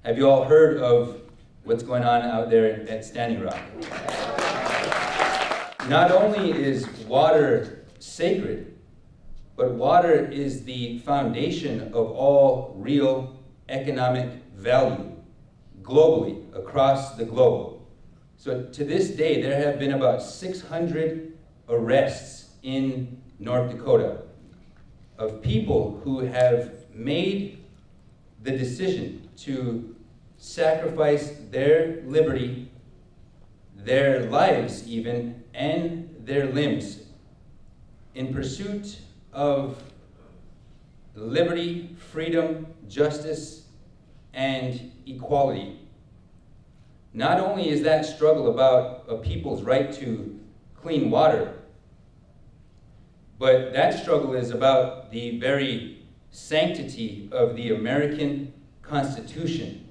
Have you all heard of what's going on out there at Standing Rock? Not only is water sacred, but water is the foundation of all real economic value globally, across the globe. So to this day, there have been about 600 arrests in North Dakota of people who have made the decision to sacrifice their liberty, their lives even, and their limbs in pursuit of liberty, freedom, justice, and equality. Not only is that struggle about a people's right to clean water, but that struggle is about the very sanctity of the American Constitution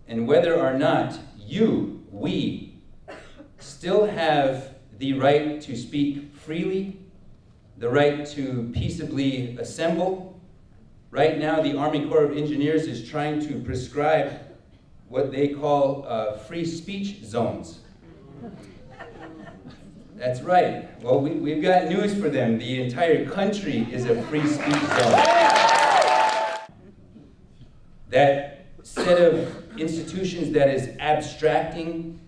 and whether or not we still have the right to speak freely, the right to peaceably assemble. Right now, the Army Corps of Engineers is trying to prescribe what they call free speech zones. That's right. Well, we've got news for them. The entire country is a free speech zone. That set of institutions that is abstracting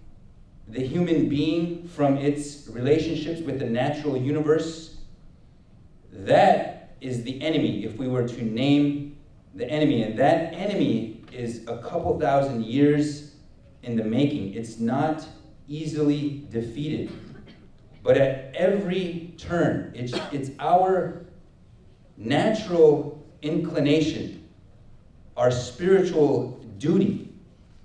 the human being from its relationships with the natural universe, that is the enemy, if we were to name the enemy. And that enemy is a couple thousand years in the making. It's not easily defeated. But at every turn, it's our natural inclination, our spiritual duty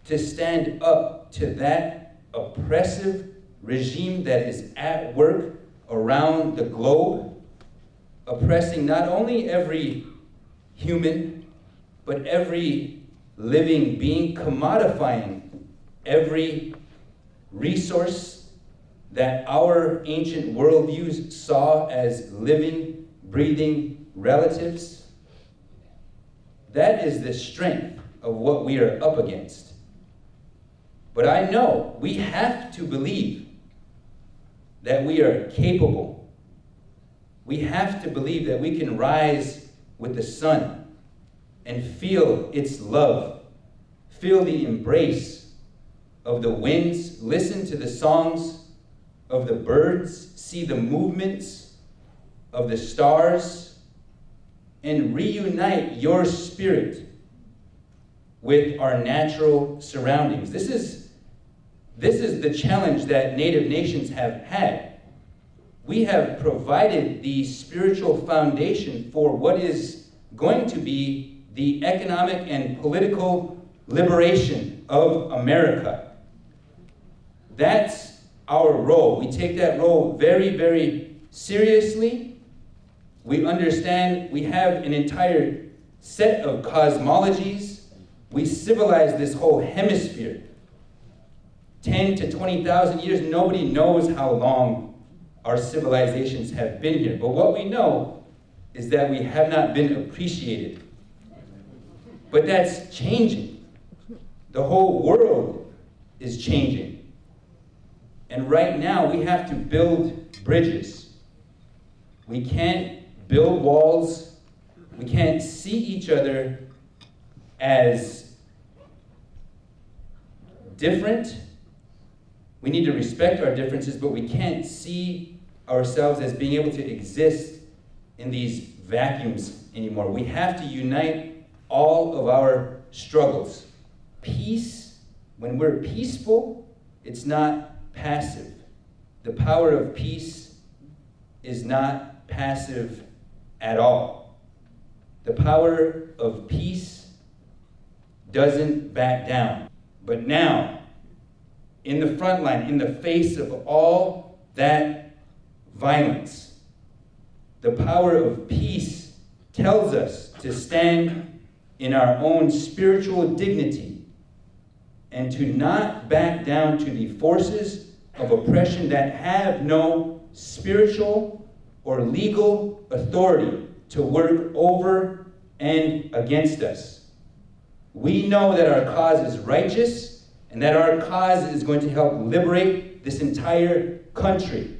to stand up to that oppressive regime that is at work around the globe, oppressing not only every human, but every living being, commodifying every resource that our ancient worldviews saw as living, breathing relatives. That is the strength of what we are up against. But I know we have to believe that we are capable. We have to believe that we can rise with the sun and feel its love, feel the embrace of the winds, listen to the songs of the birds, see the movements of the stars, and reunite your spirit with our natural surroundings. This is the challenge that Native nations have had. We have provided the spiritual foundation for what is going to be the economic and political liberation of America. That's our role. We take that role very, very seriously. We understand we have an entire set of cosmologies. We civilize this whole hemisphere. 10 to 20,000 years, nobody knows how long our civilizations have been here. But what we know is that we have not been appreciated. But that's changing. The whole world is changing. And right now, we have to build bridges. We can't build walls. We can't see each other as different. We need to respect our differences, but we can't see ourselves as being able to exist in these vacuums anymore. We have to unite all of our struggles. Peace, when we're peaceful, it's not passive. The power of peace is not passive at all. The power of peace doesn't back down. But now, in the front line, in the face of all that violence, the power of peace tells us to stand in our own spiritual dignity and to not back down to the forces of oppression that have no spiritual or legal authority to work over and against us. We know that our cause is righteous and that our cause is going to help liberate this entire country.